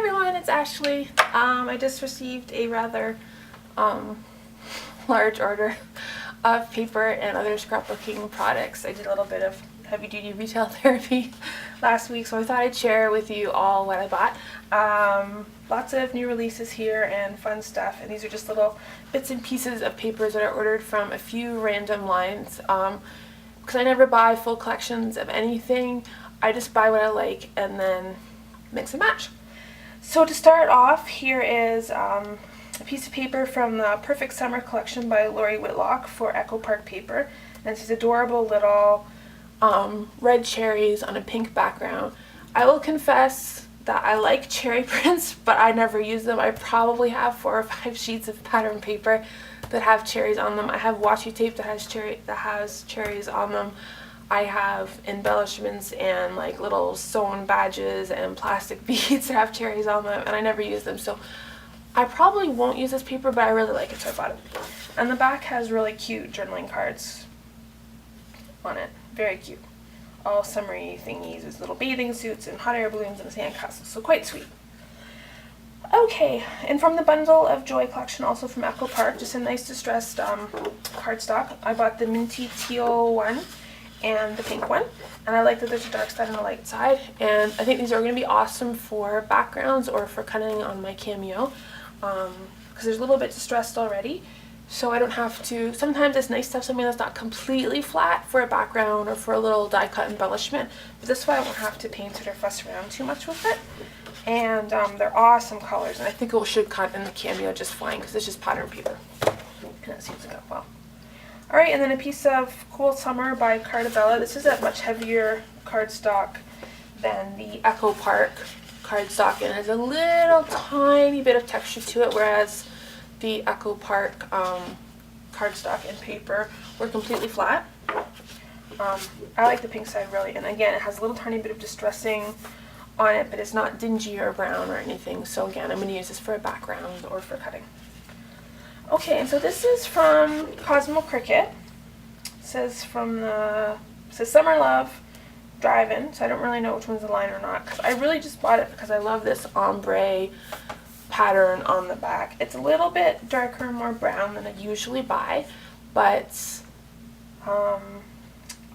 everyone, it's Ashley. I just received a rather large order of paper and other scrapbooking products. I did a little bit of heavy-duty retail therapy last week, so I thought I'd share with you all what I bought. Lots of new releases here and fun stuff, and these are just little bits and pieces of papers that I ordered from a few random lines. Because I never buy full collections of anything, I just buy what I like and then mix and match. So to start off, here is a piece of paper from the Perfect Summer collection by Lori Whitlock for Echo Park paper. And it's these adorable little red cherries on a pink background. I will confess that I like cherry prints, but I never use them. I probably have 4 or 5 sheets of pattern paper that have cherries on them. I have washi tape that has cherries on them. I have embellishments and like little sewn badges and plastic beads that have cherries on them, and I never use them, so I probably won't use this paper, but I really like it, so I bought it. And the back has really cute journaling cards on it. Very cute. All summery thingies with little bathing suits and hot air balloons and sandcastles, so quite sweet. Okay, and from the Bundle of Joy collection, also from Echo Park, just a nice distressed cardstock. I bought the minty teal one and the pink one, and I like that there's a dark side and a light side, and I think these are going to be awesome for backgrounds or for cutting on my cameo, because there's a little bit distressed already, so I don't have to. Sometimes it's nice to have something that's not completely flat for a background or for a little die cut embellishment, but this way I won't have to paint it or fuss around too much with it. And they're awesome colors, and I think it should cut in the cameo just fine because it's just pattern paper, and it seems to go well. Alright, and then a piece of Cool Summer by Cardabella. This is a much heavier cardstock than the Echo Park cardstock, and it has a little tiny bit of texture to it, whereas the Echo Park cardstock and paper were completely flat. I like the pink side really, and again, it has a little tiny bit of distressing on it, but it's not dingy or brown or anything, so again, I'm going to use this for a background or for cutting. Okay, and so this is from Cosmo Cricket. It says Summer Love Drive-In, so I don't really know which one's the line or not, because I really just bought it because I love this ombre pattern on the back. It's a little bit darker and more brown than I usually buy, but I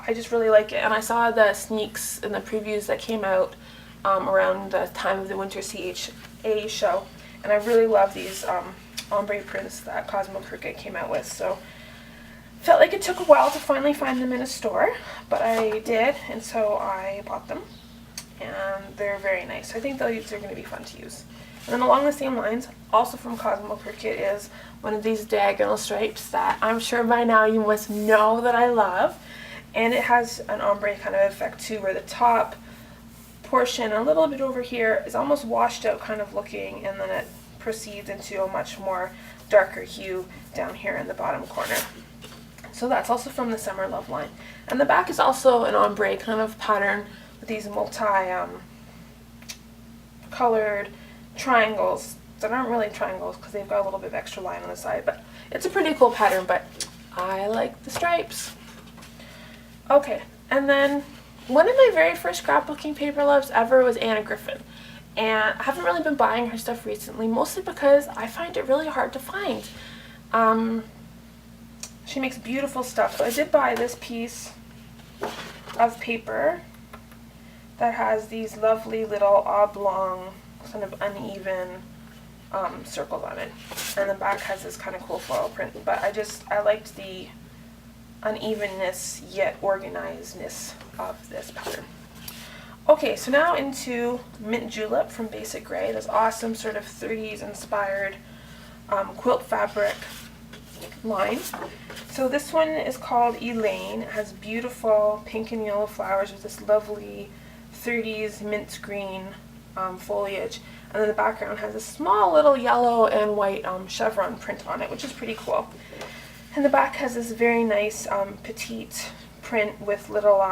just really like it, and I saw the sneaks and the previews that came out around the time of the Winter CHA show, and I really love these ombre prints that Cosmo Cricket came out with, so felt like it took a while to finally find them in a store, but I did, and so I bought them, and they're very nice. I think these are going to be fun to use. And then along the same lines, also from Cosmo Cricket, is one of these diagonal stripes that I'm sure by now you must know that I love, and it has an ombre kind of effect too, where the top portion a little bit over here is almost washed out kind of looking, and then it proceeds into a much more darker hue down here in the bottom corner. So that's also from the Summer Love line. And the back is also an ombre kind of pattern with these colored triangles that aren't really triangles because they've got a little bit of extra line on the side, but it's a pretty cool pattern, but I like the stripes. Okay, and then one of my very first scrapbooking paper loves ever was Anna Griffin. And I haven't really been buying her stuff recently, mostly because I find it really hard to find. She makes beautiful stuff. So I did buy this piece of paper that has these lovely little oblong, kind of uneven circles on it. And the back has this kind of cool floral print. But I liked the unevenness yet organizedness of this pattern. Okay, so now into Mint Julep from Basic Grey, this awesome sort of 30s inspired quilt fabric line. So this one is called Elaine. It has beautiful pink and yellow flowers with this lovely 30s mint green foliage, and then the background has a small little yellow and white chevron print on it, which is pretty cool. And the back has this very nice petite print with little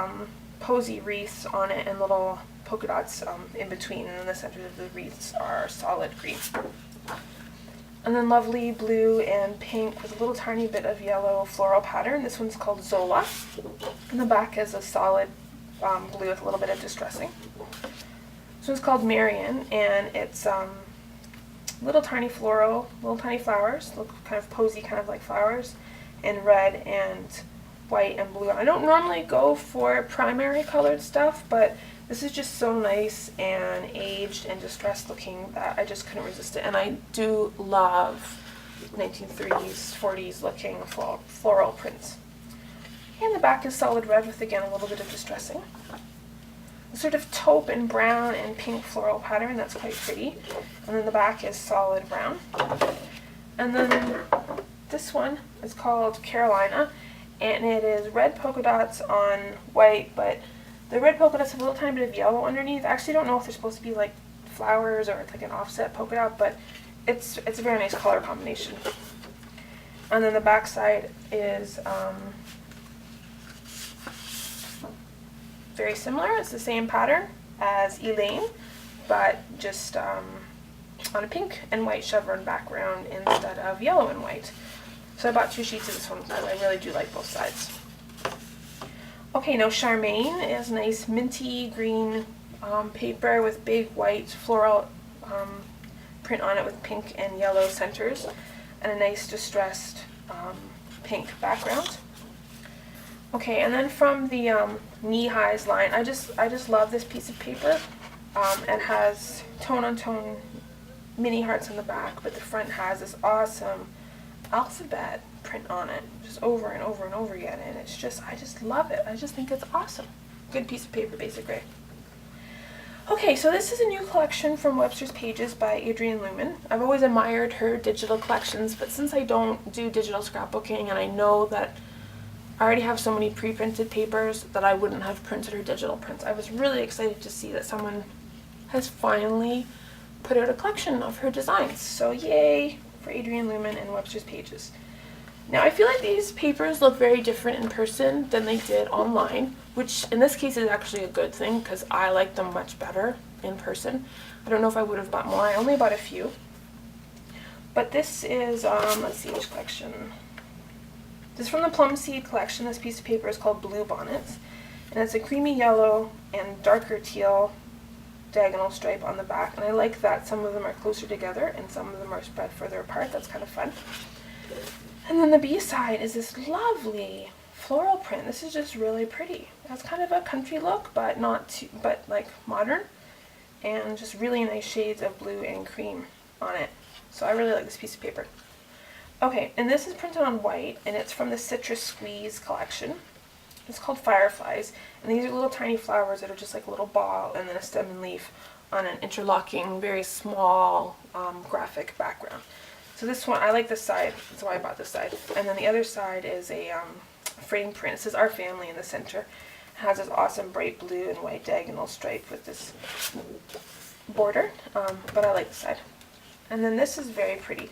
posy wreaths on it and little polka dots in between, and in the center of the wreaths are solid green. And then lovely blue and pink with a little tiny bit of yellow floral pattern. This one's called Zola. And the back is a solid blue with a little bit of distressing. This one's called Marion, and it's little tiny floral, little tiny flowers, look kind of posy, kind of like flowers, in red and white and blue. I don't normally go for primary colored stuff, but this is just so nice and aged and distressed looking that I just couldn't resist it. And I do love 1930s, 40s looking floral prints. And the back is solid red with, again, a little bit of distressing. A sort of taupe and brown and pink floral pattern, that's quite pretty. And then the back is solid brown. And then this one is called Carolina, and it is red polka dots on white, but the red polka dots have a little tiny bit of yellow underneath. I actually don't know if they're supposed to be like flowers or it's like an offset polka dot, but it's a very nice color combination. And then the back side is very similar. It's the same pattern as Elaine, but just on a pink and white chevron background instead of yellow and white. So I bought 2 sheets of this one because I really do like both sides. Okay, now Charmaine is nice minty green paper with big white floral print on it with pink and yellow centers and a nice distressed pink background. Okay, and then from the knee highs line, I just love this piece of paper. It has tone on tone mini hearts on the back, but the front has this awesome alphabet print on it, just over and over and over again, and it's just, I just love it. I just think it's awesome. Good piece of paper, basic gray. Okay, so this is a new collection from Webster's Pages by Adrienne Lumen. I've always admired her digital collections, but since I don't do digital scrapbooking and I know that I already have so many pre-printed papers that I wouldn't have printed her digital prints, I was really excited to see that someone has finally put out a collection of her designs. So yay for Adrienne Lumen and Webster's Pages. Now I feel like these papers look very different in person than they did online, which in this case is actually a good thing because I like them much better in person. I don't know if I would have bought more. I only bought a few. But this is, let's see which collection. This is from the Plum Seed collection. This piece of paper is called Blue Bonnets, and it's a creamy yellow and darker teal diagonal stripe on the back, and I like that some of them are closer together and some of them are spread further apart. That's kind of fun. And then the B side is this lovely floral print. This is just really pretty. It has kind of a country look, but not too, but like modern, and just really nice shades of blue and cream on it. So I really like this piece of paper. Okay, and this is printed on white, and it's from the Citrus Squeeze collection. It's called Fireflies, and these are little tiny flowers that are just like a little ball and then a stem and leaf on an interlocking, very small graphic background. So this one, I like this side, that's why I bought this side. And then the other side is a frame print. It says Our Family in the center. It has this awesome bright blue and white diagonal stripe with this border, but I like this side. And then this is very pretty.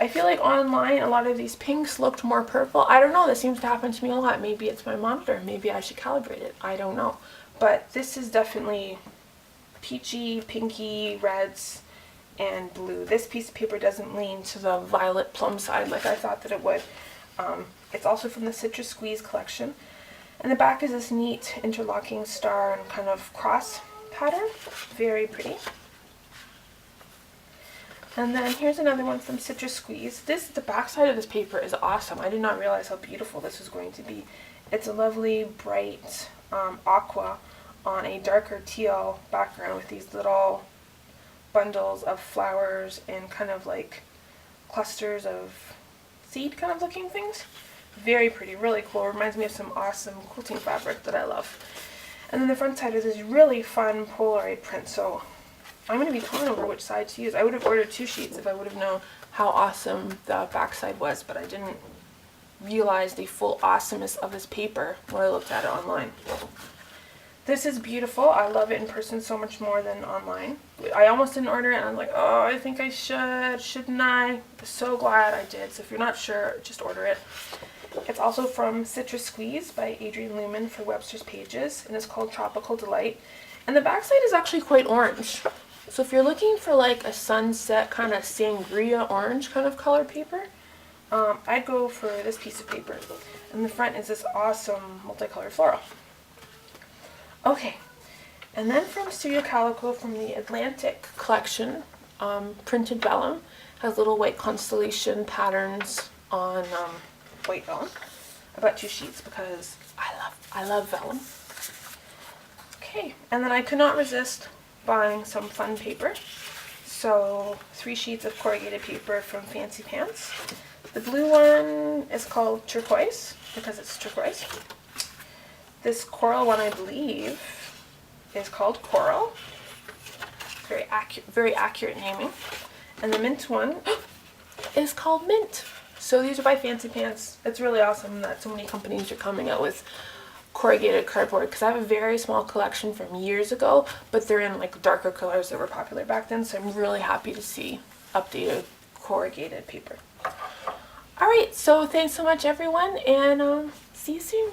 I feel like online a lot of these pinks looked more purple. I don't know, this seems to happen to me a lot. Maybe it's my monitor, maybe I should calibrate it. I don't know. But this is definitely peachy, pinky, reds, and blue. This piece of paper doesn't lean to the violet plum side like I thought that it would. It's also from the Citrus Squeeze collection. And the back is this neat interlocking star and kind of cross pattern. Very pretty. And then here's another one from Citrus Squeeze. The back side of this paper is awesome. I did not realize how beautiful this was going to be. It's a lovely bright aqua on a darker teal background with these little bundles of flowers and kind of like clusters of seed kind of looking things. Very pretty, really cool. Reminds me of some awesome quilting fabric that I love. And then the front side is this really fun Polaroid print. So I'm going to be torn over which side to use. I would have ordered 2 sheets if I would have known how awesome the back side was, but I didn't realize the full awesomeness of this paper when I looked at it online. This is beautiful. I love it in person so much more than online. I almost didn't order it, and I'm like, oh, I think I should. Shouldn't I? I'm so glad I did. So if you're not sure, just order it. It's also from Citrus Squeeze by Adrienne Lumen for Webster's Pages, and it's called Tropical Delight. And the backside is actually quite orange. So if you're looking for like a sunset kind of sangria orange kind of color paper, I'd go for this piece of paper. And the front is this awesome multicolored floral. Okay, And then from Studio Calico, from the Atlantic collection, printed vellum. Has little white constellation patterns on white vellum. I bought 2 sheets because I love vellum. Okay, and then I could not resist buying some fun paper. So 3 sheets of corrugated paper from Fancy Pants. The blue one is called Turquoise because it's turquoise. This coral one, I believe, is called Coral. Very accurate naming. And the mint one is called Mint. So these are by Fancy Pants. It's really awesome that so many companies are coming out with corrugated cardboard, because I have a very small collection from years ago, but they're in like darker colors that were popular back then, so I'm really happy to see updated corrugated paper. Alright, so thanks so much everyone, and see you soon.